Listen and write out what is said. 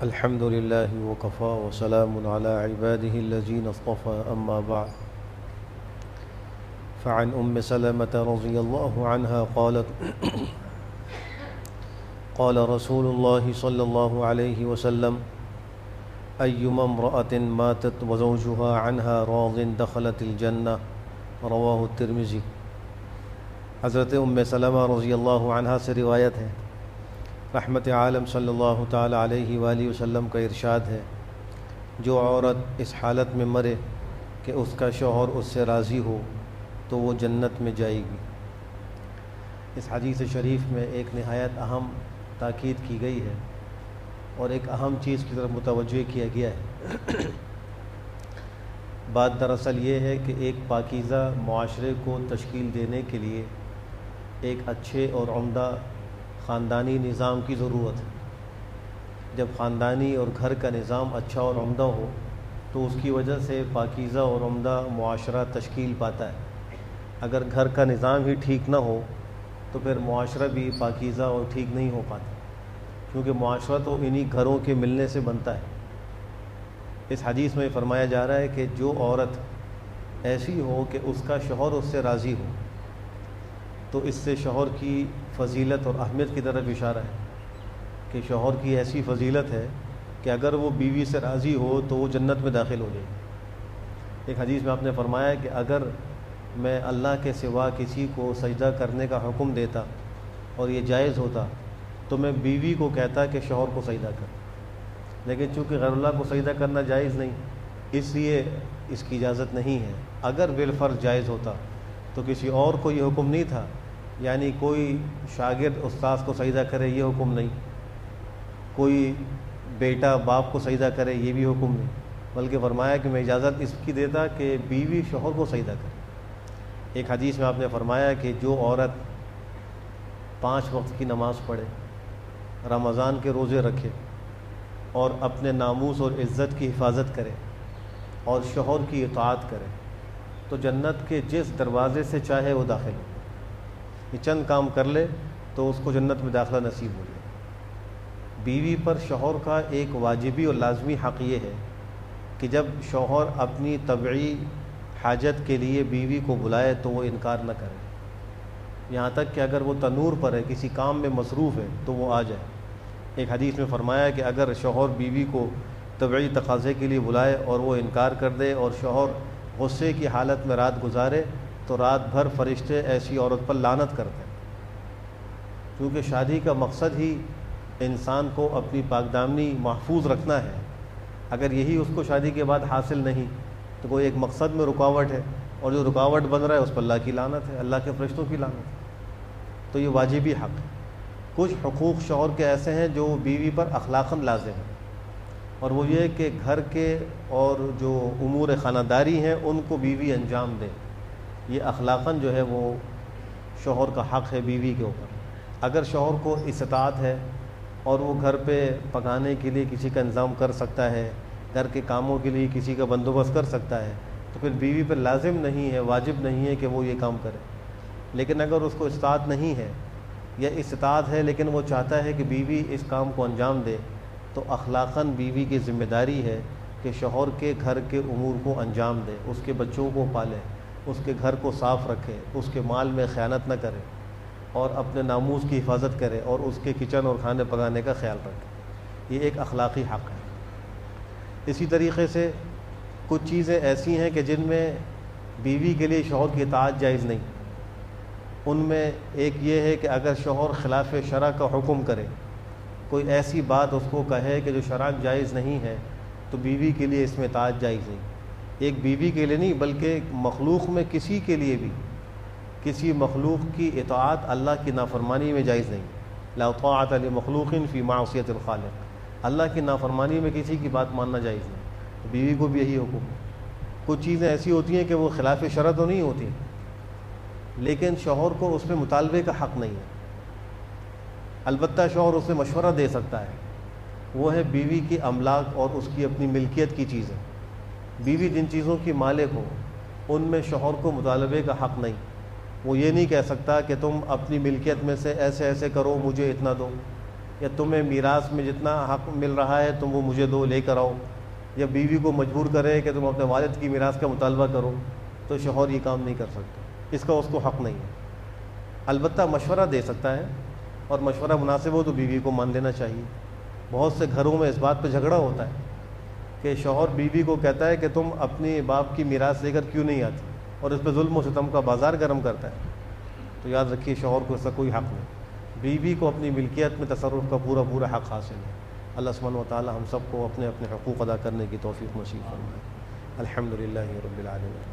الحمد لله وكفى وسلام على عباده الذين اصطفى أما بعد فعن سلمة رضي الله عنها قالت قال رسول الله صلى الله عليه وسلم أيما امرأة ماتت وزوجها عنها راض دخلت الجنة رواه الترمذي۔ حضرت سلمہ رضی اللہ عنہا سے روایت ہے، رحمت عالم صلی اللہ تعالی علیہ وآلہ وسلم کا ارشاد ہے، جو عورت اس حالت میں مرے کہ اس کا شوہر اس سے راضی ہو تو وہ جنت میں جائے گی۔ اس حدیث شریف میں ایک نہایت اہم تاکید کی گئی ہے اور ایک اہم چیز کی طرف متوجہ کیا گیا ہے۔ بات دراصل یہ ہے کہ ایک پاکیزہ معاشرے کو تشکیل دینے کے لیے ایک اچھے اور عمدہ خاندانی نظام کی ضرورت ہے۔ جب خاندانی اور گھر کا نظام اچھا اور عمدہ ہو تو اس کی وجہ سے پاکیزہ اور عمدہ معاشرہ تشکیل پاتا ہے۔ اگر گھر کا نظام ہی ٹھیک نہ ہو تو پھر معاشرہ بھی پاکیزہ اور ٹھیک نہیں ہو پاتا، کیونکہ معاشرہ تو انہی گھروں کے ملنے سے بنتا ہے۔ اس حدیث میں فرمایا جا رہا ہے کہ جو عورت ایسی ہو کہ اس کا شوہر اس سے راضی ہو، تو اس سے شوہر کی فضیلت اور اہمیت کی طرف اشارہ ہے کہ شوہر کی ایسی فضیلت ہے کہ اگر وہ بیوی سے راضی ہو تو وہ جنت میں داخل ہو جائے گی۔ ایک حدیث میں آپ نے فرمایا کہ اگر میں اللہ کے سوا کسی کو سجدہ کرنے کا حکم دیتا اور یہ جائز ہوتا تو میں بیوی کو کہتا کہ شوہر کو سجدہ کر، لیکن چونکہ غیر اللہ کو سجدہ کرنا جائز نہیں، اس لیے اس کی اجازت نہیں ہے۔ اگر بالفرض جائز ہوتا تو کسی اور کو یہ حکم نہیں تھا، یعنی کوئی شاگرد استاذ کو سجدہ کرے یہ حکم نہیں، کوئی بیٹا باپ کو سجدہ کرے یہ بھی حکم نہیں، بلکہ فرمایا کہ میں اجازت اس کی دیتا کہ بیوی شوہر کو سجدہ کرے۔ ایک حدیث میں آپ نے فرمایا کہ جو عورت 5 وقت کی نماز پڑھے، رمضان کے روزے رکھے اور اپنے ناموس اور عزت کی حفاظت کرے اور شوہر کی اطاعت کرے تو جنت کے جس دروازے سے چاہے وہ داخل ہو۔ یہ چند کام کر لے تو اس کو جنت میں داخلہ نصیب ہو جائے۔ بیوی پر شوہر کا ایک واجبی اور لازمی حق یہ ہے کہ جب شوہر اپنی طبعی حاجت کے لیے بیوی کو بلائے تو وہ انکار نہ کرے، یہاں تک کہ اگر وہ تنور پر ہے، کسی کام میں مصروف ہے تو وہ آ جائے۔ ایک حدیث میں فرمایا کہ اگر شوہر بیوی کو طبعی تقاضے کے لیے بلائے اور وہ انکار کر دے اور شوہر غصے کی حالت میں رات گزارے تو رات بھر فرشتے ایسی عورت پر لعنت کرتے ہیں، کیونکہ شادی کا مقصد ہی انسان کو اپنی پاکدامنی محفوظ رکھنا ہے۔ اگر یہی اس کو شادی کے بعد حاصل نہیں تو کوئی ایک مقصد میں رکاوٹ ہے، اور جو رکاوٹ بن رہا ہے اس پر اللہ کی لعنت ہے، اللہ کے فرشتوں کی لعنت ہے۔ تو یہ واجبی حق ہے۔ کچھ حقوق شوہر کے ایسے ہیں جو بیوی پر اخلاقاً لازم ہیں، اور وہ یہ کہ گھر کے اور جو امور خانہ داری ہیں ان کو بیوی انجام دے۔ یہ اخلاقاً جو ہے وہ شوہر کا حق ہے بیوی کے اوپر۔ اگر شوہر کو استطاعت ہے اور وہ گھر پہ پکانے کے لیے کسی کا انتظام کر سکتا ہے، گھر کے کاموں کے لیے کسی کا بندوبست کر سکتا ہے، تو پھر بیوی پر لازم نہیں ہے، واجب نہیں ہے کہ وہ یہ کام کرے۔ لیکن اگر اس کو استطاعت نہیں ہے یا استطاعت ہے لیکن وہ چاہتا ہے کہ بیوی اس کام کو انجام دے، تو اخلاقاً بیوی کی ذمہ داری ہے کہ شوہر کے گھر کے امور کو انجام دے، اس کے بچوں کو پالے، اس کے گھر کو صاف رکھے، اس کے مال میں خیانت نہ کرے اور اپنے ناموس کی حفاظت کرے اور اس کے کچن اور کھانے پکانے کا خیال رکھے۔ یہ ایک اخلاقی حق ہے۔ اسی طریقے سے کچھ چیزیں ایسی ہیں کہ جن میں بیوی کے لیے شوہر کی اطاعت جائز نہیں۔ ان میں ایک یہ ہے کہ اگر شوہر خلاف شرع کا حکم کرے، کوئی ایسی بات اس کو کہے کہ جو شرعاً جائز نہیں ہے، تو بیوی کے لیے اس میں اطاعت جائز نہیں۔ ایک بیوی کے لیے نہیں بلکہ مخلوق میں کسی کے لیے بھی کسی مخلوق کی اطاعت اللہ کی نافرمانی میں جائز نہیں۔ لا طاعۃ لمخلوق فی معصیۃ الخالق، اللہ کی نافرمانی میں کسی کی بات ماننا جائز نہیں۔ بیوی کو بھی یہی حکم ہے۔ کچھ چیزیں ایسی ہوتی ہیں کہ وہ خلاف شرع تو نہیں ہوتی، لیکن شوہر کو اس میں مطالبے کا حق نہیں ہے۔ البتہ شوہر اسے مشورہ دے سکتا ہے، وہ ہے بیوی کی املاک اور اس کی اپنی ملکیت کی چیزیں۔ بیوی جن چیزوں کی مالک ہو ان میں شوہر کو مطالبے کا حق نہیں۔ وہ یہ نہیں کہہ سکتا کہ تم اپنی ملکیت میں سے ایسے ایسے کرو، مجھے اتنا دو، یا تمہیں میراث میں جتنا حق مل رہا ہے تم وہ مجھے دو، لے کر آؤ، یا بیوی کو مجبور کرے کہ تم اپنے والد کی میراث کا مطالبہ کرو، تو شوہر یہ کام نہیں کر سکتا، اس کا اس کو حق نہیں ہے۔ البتہ مشورہ دے سکتا ہے، اور مشورہ مناسب ہو تو بیوی کو مان لینا چاہیے۔ بہت سے گھروں میں اس بات پہ جھگڑا ہوتا ہے کہ شوہر بیوی کو کہتا ہے کہ تم اپنی باپ کی میراث لے کر کیوں نہیں آتی، اور اس پہ ظلم و ستم کا بازار گرم کرتا ہے۔ تو یاد رکھیے شوہر کو اس کا کوئی حق نہیں، بیوی کو اپنی ملکیت میں تصرف کا پورا حق حاصل ہے۔ اللہ سبحانہ و تعالی ہم سب کو اپنے اپنے حقوق ادا کرنے کی توفیق نصیب فرمائے۔ الحمدللہ رب العالمین۔